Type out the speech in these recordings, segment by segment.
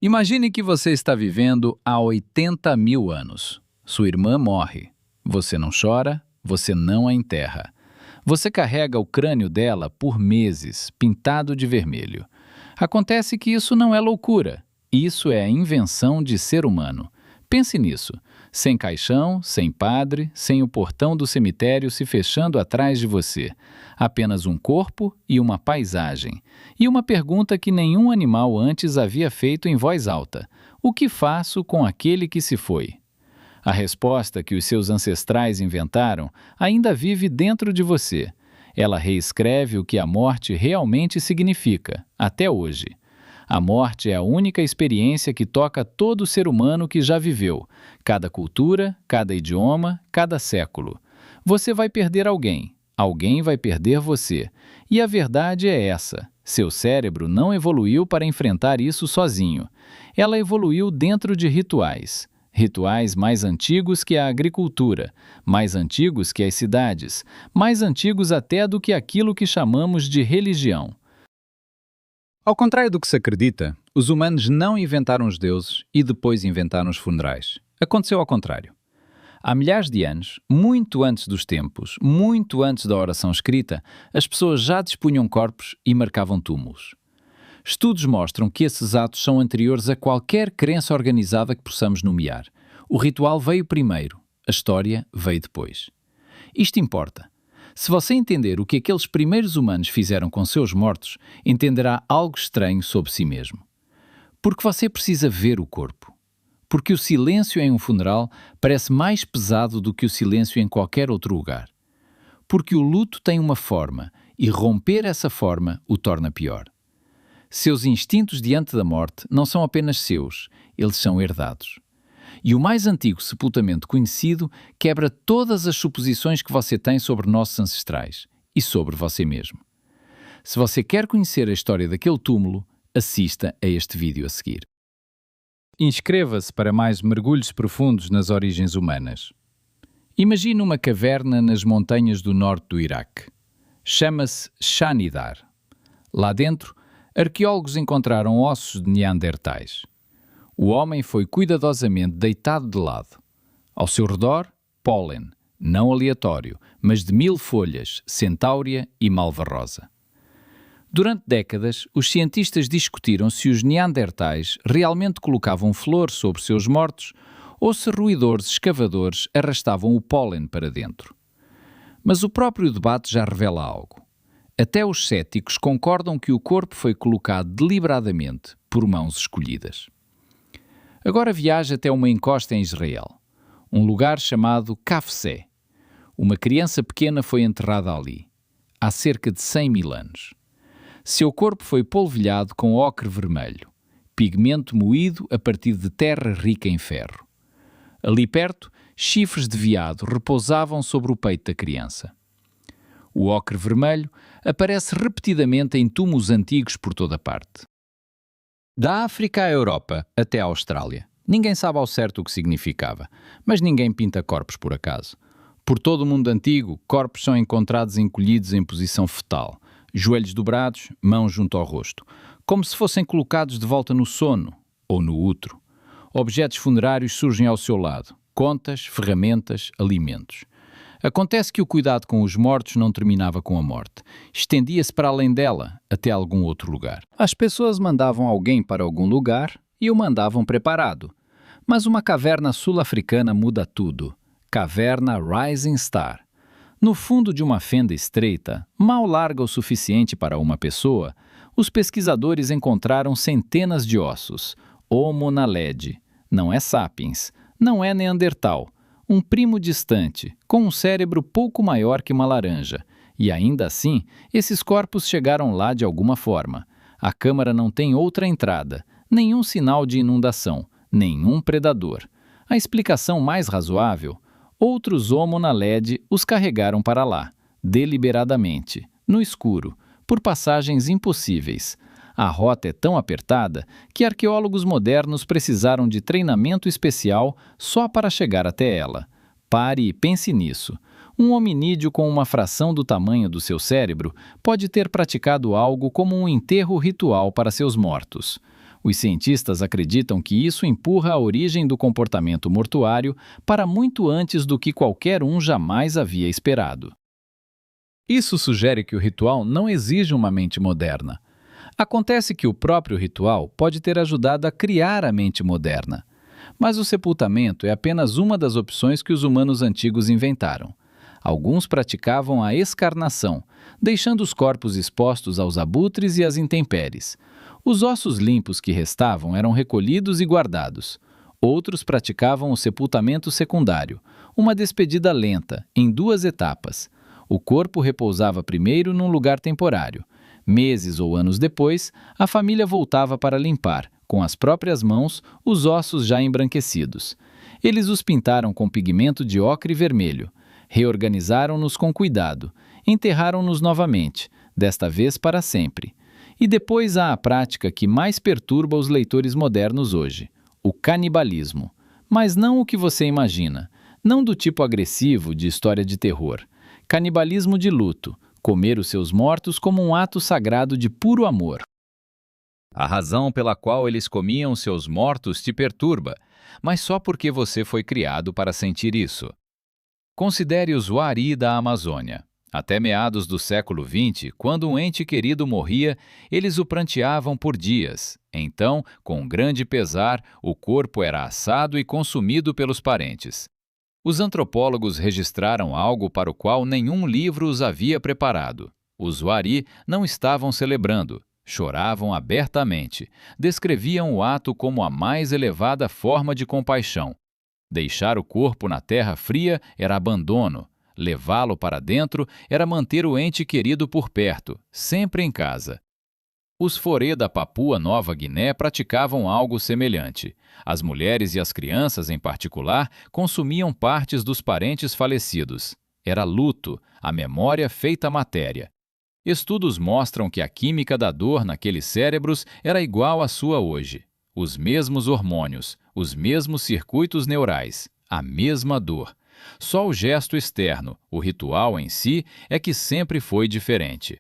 Imagine que você está vivendo há 80 mil anos. Sua irmã morre. Você não chora, você não a enterra. Você carrega o crânio dela por meses, pintado de vermelho. Acontece que isso não é loucura. Isso é a invenção de ser humano. Pense nisso. Sem caixão, sem padre, sem o portão do cemitério se fechando atrás de você. Apenas um corpo e uma paisagem. E uma pergunta que nenhum animal antes havia feito em voz alta: o que faço com aquele que se foi? A resposta que os seus ancestrais inventaram ainda vive dentro de você. Ela reescreve o que a morte realmente significa, até hoje. A morte é a única experiência que toca todo ser humano que já viveu, cada cultura, cada idioma, cada século. Você vai perder alguém, alguém vai perder você. E a verdade é essa: seu cérebro não evoluiu para enfrentar isso sozinho. Ela evoluiu dentro de rituais. Rituais mais antigos que a agricultura, mais antigos que as cidades, mais antigos até do que aquilo que chamamos de religião. Ao contrário do que se acredita, os humanos não inventaram os deuses e depois inventaram os funerais. Aconteceu ao contrário. Há milhares de anos, muito antes dos tempos, muito antes da oração escrita, as pessoas já dispunham corpos e marcavam túmulos. Estudos mostram que esses atos são anteriores a qualquer crença organizada que possamos nomear. O ritual veio primeiro, a história veio depois. Isto importa. Se você entender o que aqueles primeiros humanos fizeram com seus mortos, entenderá algo estranho sobre si mesmo. Porque você precisa ver o corpo. Porque o silêncio em um funeral parece mais pesado do que o silêncio em qualquer outro lugar. Porque o luto tem uma forma e romper essa forma o torna pior. Seus instintos diante da morte não são apenas seus, eles são herdados. E o mais antigo sepultamento conhecido quebra todas as suposições que você tem sobre nossos ancestrais e sobre você mesmo. Se você quer conhecer a história daquele túmulo, assista a este vídeo a seguir. Inscreva-se para mais mergulhos profundos nas origens humanas. Imagine uma caverna nas montanhas do norte do Iraque. Chama-se Shanidar. Lá dentro, arqueólogos encontraram ossos de neandertais. O homem foi cuidadosamente deitado de lado. Ao seu redor, pólen, não aleatório, mas de 1000 folhas, centáurea e malva rosa. Durante décadas, os cientistas discutiram se os neandertais realmente colocavam flor sobre seus mortos ou se roedores escavadores arrastavam o pólen para dentro. Mas o próprio debate já revela algo. Até os céticos concordam que o corpo foi colocado deliberadamente por mãos escolhidas. Agora viaja até uma encosta em Israel, um lugar chamado Kafsé. Uma criança pequena foi enterrada ali, há cerca de 100 mil anos. Seu corpo foi polvilhado com ocre vermelho, pigmento moído a partir de terra rica em ferro. Ali perto, chifres de veado repousavam sobre o peito da criança. O ocre vermelho aparece repetidamente em túmulos antigos por toda parte. Da África à Europa até à Austrália. Ninguém sabe ao certo o que significava, mas ninguém pinta corpos por acaso. Por todo o mundo antigo, corpos são encontrados encolhidos em posição fetal, joelhos dobrados, mãos junto ao rosto, como se fossem colocados de volta no sono ou no útero. Objetos funerários surgem ao seu lado, contas, ferramentas, alimentos. Acontece que o cuidado com os mortos não terminava com a morte. Estendia-se para além dela, até algum outro lugar. As pessoas mandavam alguém para algum lugar e o mandavam preparado. Mas uma caverna sul-africana muda tudo. Caverna Rising Star. No fundo de uma fenda estreita, mal larga o suficiente para uma pessoa, os pesquisadores encontraram centenas de ossos. Homo naledi. Não é sapiens. Não é neandertal. Um primo distante, com um cérebro pouco maior que uma laranja. E ainda assim, esses corpos chegaram lá de alguma forma. A câmara não tem outra entrada, nenhum sinal de inundação, nenhum predador. A explicação mais razoável: outros Homo naledi os carregaram para lá, deliberadamente, no escuro, por passagens impossíveis. A rota é tão apertada que arqueólogos modernos precisaram de treinamento especial só para chegar até ela. Pare e pense nisso. Um hominídeo com uma fração do tamanho do seu cérebro pode ter praticado algo como um enterro ritual para seus mortos. Os cientistas acreditam que isso empurra a origem do comportamento mortuário para muito antes do que qualquer um jamais havia esperado. Isso sugere que o ritual não exige uma mente moderna. Acontece que o próprio ritual pode ter ajudado a criar a mente moderna. Mas o sepultamento é apenas uma das opções que os humanos antigos inventaram. Alguns praticavam a escarnação, deixando os corpos expostos aos abutres e às intempéries. Os ossos limpos que restavam eram recolhidos e guardados. Outros praticavam o sepultamento secundário, uma despedida lenta, em 2 etapas. O corpo repousava primeiro num lugar temporário. Meses ou anos depois, a família voltava para limpar, com as próprias mãos, os ossos já embranquecidos. Eles os pintaram com pigmento de ocre vermelho. Reorganizaram-nos com cuidado. Enterraram-nos novamente, desta vez para sempre. E depois há a prática que mais perturba os leitores modernos hoje: o canibalismo. Mas não o que você imagina. Não do tipo agressivo de história de terror. Canibalismo de luto. Comer os seus mortos como um ato sagrado de puro amor. A razão pela qual eles comiam seus mortos te perturba, mas só porque você foi criado para sentir isso. Considere os Wari da Amazônia. Até meados do século XX, quando um ente querido morria, eles o pranteavam por dias. Então, com grande pesar, o corpo era assado e consumido pelos parentes. Os antropólogos registraram algo para o qual nenhum livro os havia preparado. Os Wari não estavam celebrando, choravam abertamente, descreviam o ato como a mais elevada forma de compaixão. Deixar o corpo na terra fria era abandono, levá-lo para dentro era manter o ente querido por perto, sempre em casa. Os Forê da Papua Nova Guiné praticavam algo semelhante. As mulheres e as crianças, em particular, consumiam partes dos parentes falecidos. Era luto, a memória feita matéria. Estudos mostram que a química da dor naqueles cérebros era igual à sua hoje. Os mesmos hormônios, os mesmos circuitos neurais, a mesma dor. Só o gesto externo, o ritual em si, é que sempre foi diferente.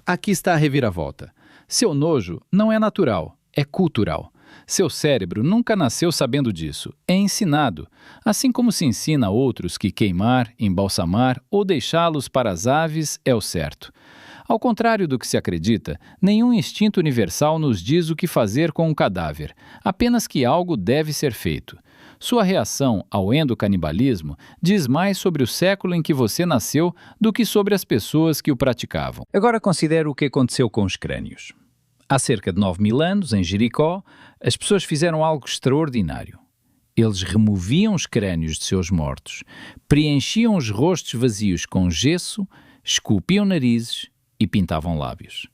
Aqui está a reviravolta. Seu nojo não é natural, é cultural. Seu cérebro nunca nasceu sabendo disso, é ensinado, assim como se ensina a outros que queimar, embalsamar ou deixá-los para as aves é o certo. Ao contrário do que se acredita, nenhum instinto universal nos diz o que fazer com um cadáver, apenas que algo deve ser feito. Sua reação ao endocanibalismo diz mais sobre o século em que você nasceu do que sobre as pessoas que o praticavam. Agora considere o que aconteceu com os crânios. Há cerca de 9.000 anos, em Jericó, as pessoas fizeram algo extraordinário. Eles removiam os crânios de seus mortos, preenchiam os rostos vazios com gesso, esculpiam narizes e pintavam lábios.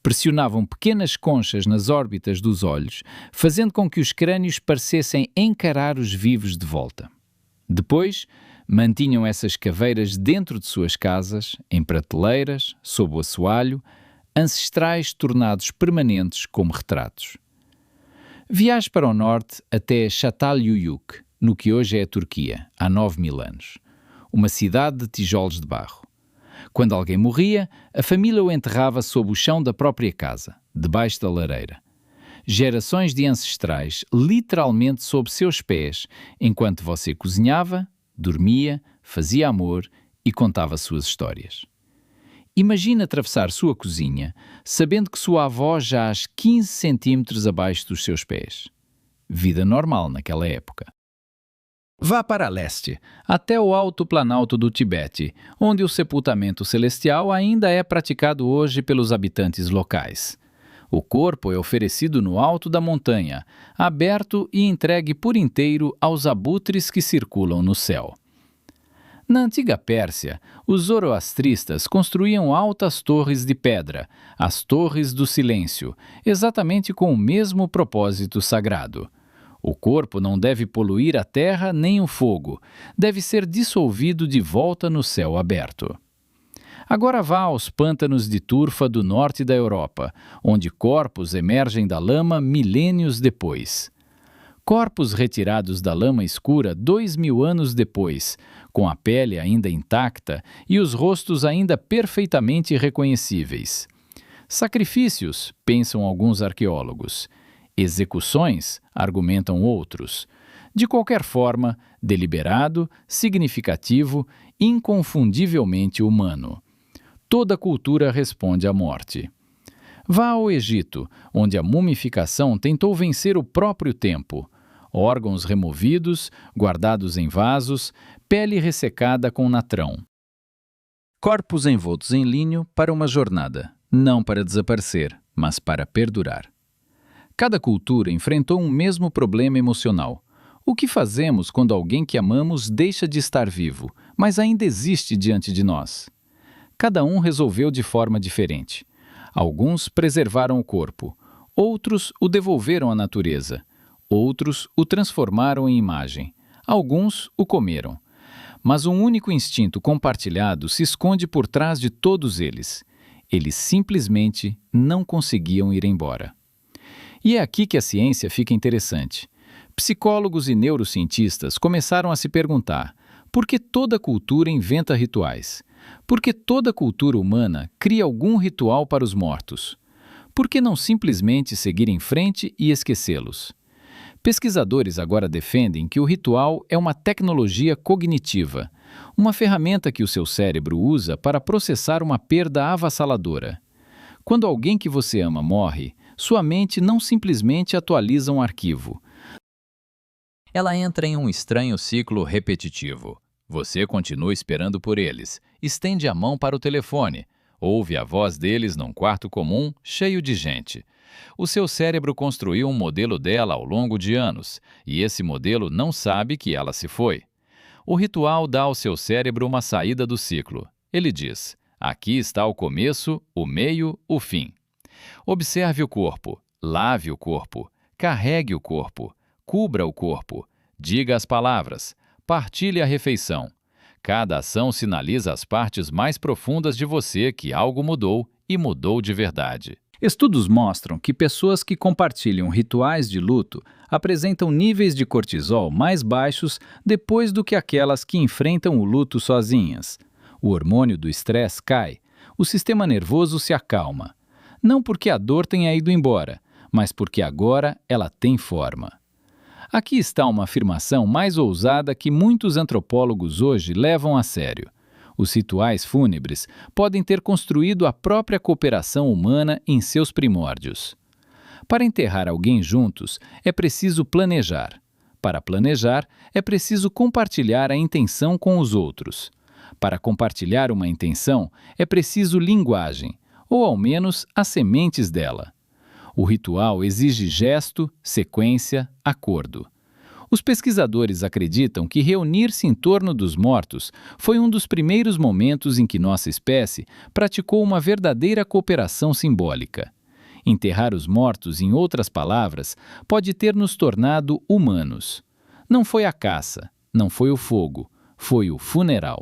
Pressionavam pequenas conchas nas órbitas dos olhos, fazendo com que os crânios parecessem encarar os vivos de volta. Depois, mantinham essas caveiras dentro de suas casas, em prateleiras, sob o assoalho, ancestrais tornados permanentes como retratos. Viaje para o norte até Çatalhöyük, no que hoje é a Turquia, há 9.000 anos. Uma cidade de tijolos de barro. Quando alguém morria, a família o enterrava sob o chão da própria casa, debaixo da lareira. Gerações de ancestrais, literalmente sob seus pés, enquanto você cozinhava, dormia, fazia amor e contava suas histórias. Imagine atravessar sua cozinha, sabendo que sua avó jaz 15 centímetros abaixo dos seus pés. Vida normal naquela época. Vá para leste, até o Alto Planalto do Tibete, onde o sepultamento celestial ainda é praticado hoje pelos habitantes locais. O corpo é oferecido no alto da montanha, aberto e entregue por inteiro aos abutres que circulam no céu. Na antiga Pérsia, os zoroastristas construíam altas torres de pedra, as Torres do Silêncio, exatamente com o mesmo propósito sagrado. O corpo não deve poluir a terra nem o fogo, deve ser dissolvido de volta no céu aberto. Agora vá aos pântanos de turfa do norte da Europa, onde corpos emergem da lama milênios depois. Corpos retirados da lama escura 2.000 anos depois, com a pele ainda intacta e os rostos ainda perfeitamente reconhecíveis. Sacrifícios, pensam alguns arqueólogos. Execuções, argumentam outros. De qualquer forma, deliberado, significativo, inconfundivelmente humano. Toda cultura responde à morte. Vá ao Egito, onde a mumificação tentou vencer o próprio tempo. Órgãos removidos, guardados em vasos, pele ressecada com natrão. Corpos envoltos em linho para uma jornada, não para desaparecer, mas para perdurar. Cada cultura enfrentou um mesmo problema emocional. O que fazemos quando alguém que amamos deixa de estar vivo, mas ainda existe diante de nós? Cada um resolveu de forma diferente. Alguns preservaram o corpo, outros o devolveram à natureza, outros o transformaram em imagem, alguns o comeram. Mas um único instinto compartilhado se esconde por trás de todos eles. Eles simplesmente não conseguiam ir embora. E é aqui que a ciência fica interessante. Psicólogos e neurocientistas começaram a se perguntar: por que toda cultura inventa rituais? Por que toda cultura humana cria algum ritual para os mortos? Por que não simplesmente seguir em frente e esquecê-los? Pesquisadores agora defendem que o ritual é uma tecnologia cognitiva, uma ferramenta que o seu cérebro usa para processar uma perda avassaladora. Quando alguém que você ama morre, sua mente não simplesmente atualiza um arquivo. Ela entra em um estranho ciclo repetitivo. Você continua esperando por eles, estende a mão para o telefone, ouve a voz deles num quarto comum cheio de gente. O seu cérebro construiu um modelo dela ao longo de anos, e esse modelo não sabe que ela se foi. O ritual dá ao seu cérebro uma saída do ciclo. Ele diz: aqui está o começo, o meio, o fim. Observe o corpo, lave o corpo, carregue o corpo, cubra o corpo, diga as palavras, partilhe a refeição. Cada ação sinaliza as partes mais profundas de você que algo mudou e mudou de verdade. Estudos mostram que pessoas que compartilham rituais de luto apresentam níveis de cortisol mais baixos depois do que aquelas que enfrentam o luto sozinhas. O hormônio do estresse cai, o sistema nervoso se acalma. Não porque a dor tenha ido embora, mas porque agora ela tem forma. Aqui está uma afirmação mais ousada que muitos antropólogos hoje levam a sério. Os rituais fúnebres podem ter construído a própria cooperação humana em seus primórdios. Para enterrar alguém juntos, é preciso planejar. Para planejar, é preciso compartilhar a intenção com os outros. Para compartilhar uma intenção, é preciso linguagem, ou ao menos as sementes dela. O ritual exige gesto, sequência, acordo. Os pesquisadores acreditam que reunir-se em torno dos mortos foi um dos primeiros momentos em que nossa espécie praticou uma verdadeira cooperação simbólica. Enterrar os mortos, em outras palavras, pode ter nos tornado humanos. Não foi a caça, não foi o fogo, foi o funeral.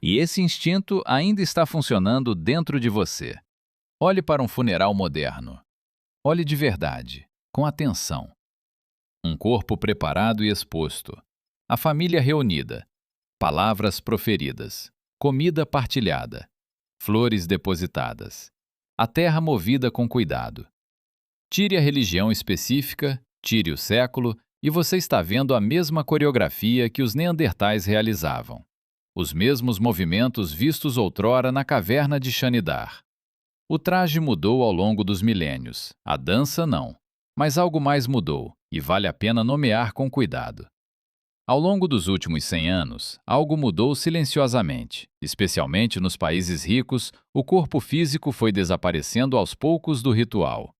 E esse instinto ainda está funcionando dentro de você. Olhe para um funeral moderno. Olhe de verdade, com atenção. Um corpo preparado e exposto. A família reunida. Palavras proferidas. Comida partilhada. Flores depositadas. A terra movida com cuidado. Tire a religião específica, tire o século, e você está vendo a mesma coreografia que os neandertais realizavam. Os mesmos movimentos vistos outrora na caverna de Shanidar. O traje mudou ao longo dos milênios, a dança não. Mas algo mais mudou, e vale a pena nomear com cuidado. Ao longo dos últimos 100 anos, algo mudou silenciosamente. Especialmente nos países ricos, o corpo físico foi desaparecendo aos poucos do ritual.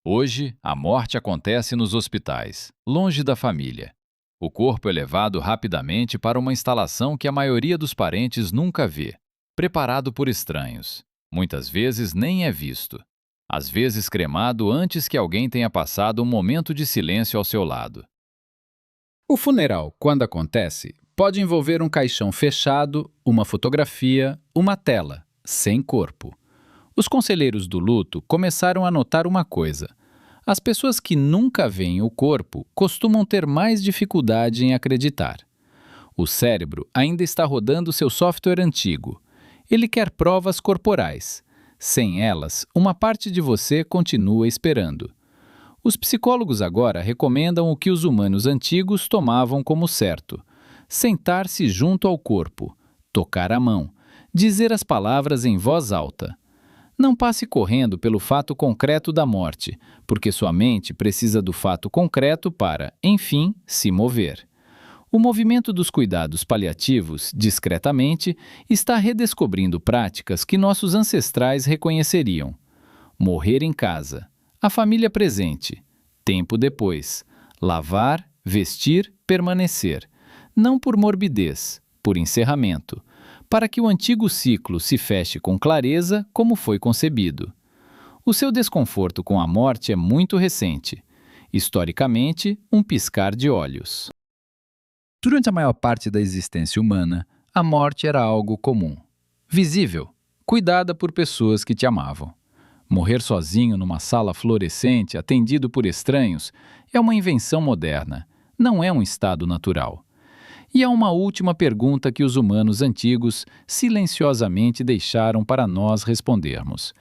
Hoje, a morte acontece nos hospitais, longe da família. O corpo é levado rapidamente para uma instalação que a maioria dos parentes nunca vê, preparado por estranhos. Muitas vezes nem é visto. Às vezes cremado antes que alguém tenha passado um momento de silêncio ao seu lado. O funeral, quando acontece, pode envolver um caixão fechado, uma fotografia, uma tela, sem corpo. Os conselheiros do luto começaram a notar uma coisa. As pessoas que nunca veem o corpo costumam ter mais dificuldade em acreditar. O cérebro ainda está rodando seu software antigo. Ele quer provas corporais. Sem elas, uma parte de você continua esperando. Os psicólogos agora recomendam o que os humanos antigos tomavam como certo: sentar-se junto ao corpo, tocar a mão, dizer as palavras em voz alta. Não passe correndo pelo fato concreto da morte, porque sua mente precisa do fato concreto para, enfim, se mover. O movimento dos cuidados paliativos, discretamente, está redescobrindo práticas que nossos ancestrais reconheceriam. Morrer em casa, a família presente, tempo depois, lavar, vestir, permanecer. Não por morbidez, por encerramento, para que o antigo ciclo se feche com clareza como foi concebido. O seu desconforto com a morte é muito recente. Historicamente, um piscar de olhos. Durante a maior parte da existência humana, a morte era algo comum. Visível, cuidada por pessoas que te amavam. Morrer sozinho numa sala fluorescente, atendido por estranhos, é uma invenção moderna, não é um estado natural. E há uma última pergunta que os humanos antigos silenciosamente deixaram para nós respondermos.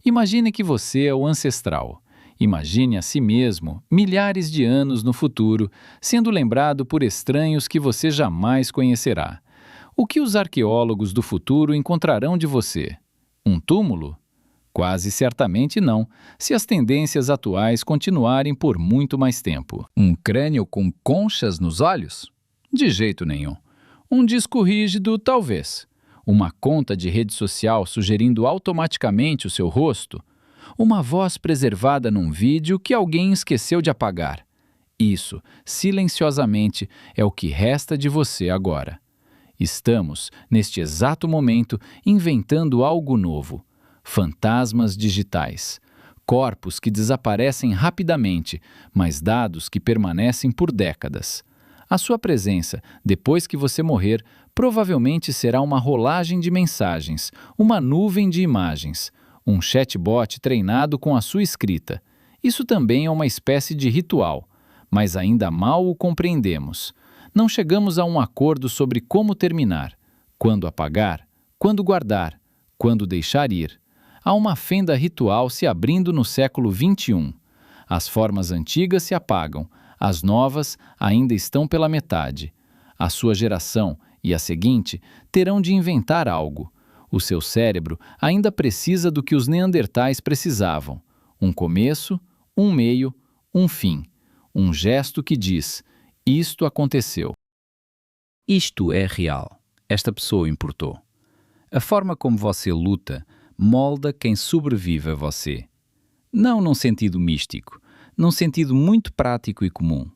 Imagine que você é o ancestral. Imagine a si mesmo, milhares de anos no futuro, sendo lembrado por estranhos que você jamais conhecerá. O que os arqueólogos do futuro encontrarão de você? Um túmulo? Quase certamente não, se as tendências atuais continuarem por muito mais tempo. Um crânio com conchas nos olhos? De jeito nenhum. Um disco rígido, talvez. Uma conta de rede social sugerindo automaticamente o seu rosto? Uma voz preservada num vídeo que alguém esqueceu de apagar. Isso, silenciosamente, é o que resta de você agora. Estamos, neste exato momento, inventando algo novo. Fantasmas digitais. Corpos que desaparecem rapidamente, mas dados que permanecem por décadas. A sua presença, depois que você morrer, provavelmente será uma rolagem de mensagens, uma nuvem de imagens, um chatbot treinado com a sua escrita. Isso também é uma espécie de ritual, mas ainda mal o compreendemos. Não chegamos a um acordo sobre como terminar, quando apagar, quando guardar, quando deixar ir. Há uma fenda ritual se abrindo no século XXI. As formas antigas se apagam, as novas ainda estão pela metade. A sua geração e a seguinte terão de inventar algo. O seu cérebro ainda precisa do que os neandertais precisavam: um começo, um meio, um fim. Um gesto que diz: isto aconteceu. Isto é real. Esta pessoa importou. A forma como você luta molda quem sobrevive a você. Não num sentido místico, num sentido muito prático e comum.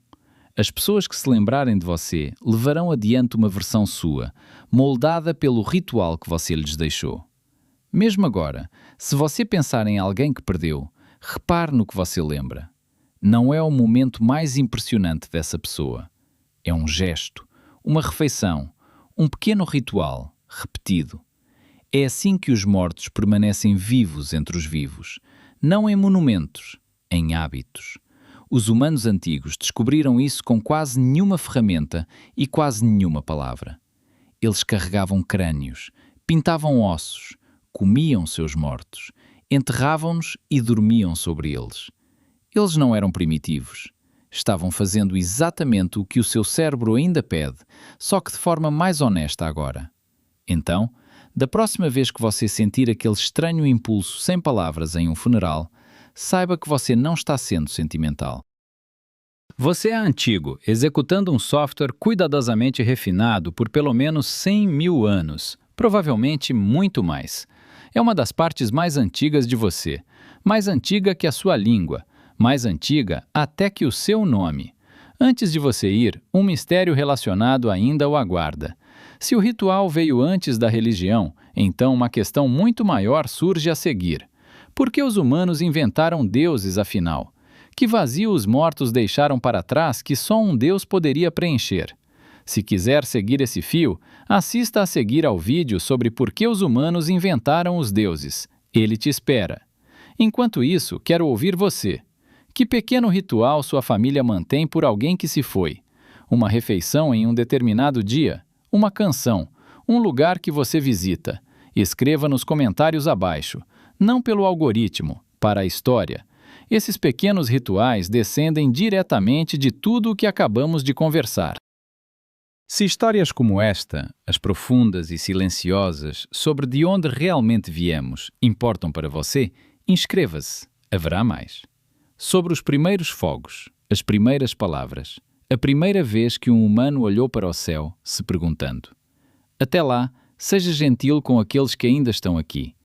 As pessoas que se lembrarem de você levarão adiante uma versão sua, moldada pelo ritual que você lhes deixou. Mesmo agora, se você pensar em alguém que perdeu, repare no que você lembra. Não é o momento mais impressionante dessa pessoa. É um gesto, uma refeição, um pequeno ritual, repetido. É assim que os mortos permanecem vivos entre os vivos, não em monumentos, em hábitos. Os humanos antigos descobriram isso com quase nenhuma ferramenta e quase nenhuma palavra. Eles carregavam crânios, pintavam ossos, comiam seus mortos, enterravam-nos e dormiam sobre eles. Eles não eram primitivos. Estavam fazendo exatamente o que o seu cérebro ainda pede, só que de forma mais honesta agora. Então, da próxima vez que você sentir aquele estranho impulso sem palavras em um funeral, saiba que você não está sendo sentimental. Você é antigo, executando um software cuidadosamente refinado por pelo menos 100 mil anos, provavelmente muito mais. É uma das partes mais antigas de você, mais antiga que a sua língua, mais antiga até que o seu nome. Antes de você ir, um mistério relacionado ainda o aguarda. Se o ritual veio antes da religião, então uma questão muito maior surge a seguir. Por que os humanos inventaram deuses, afinal? Que vazio os mortos deixaram para trás que só um deus poderia preencher? Se quiser seguir esse fio, assista a seguir ao vídeo sobre por que os humanos inventaram os deuses. Ele te espera. Enquanto isso, quero ouvir você. Que pequeno ritual sua família mantém por alguém que se foi? Uma refeição em um determinado dia? Uma canção? Um lugar que você visita? Escreva nos comentários abaixo. não pelo algoritmo, para a história. Esses pequenos rituais descendem diretamente de tudo o que acabamos de conversar. Se histórias como esta, as profundas e silenciosas, sobre de onde realmente viemos, importam para você, inscreva-se. Haverá mais. Sobre os primeiros fogos, as primeiras palavras, a primeira vez que um humano olhou para o céu, se perguntando. Até lá, seja gentil com aqueles que ainda estão aqui.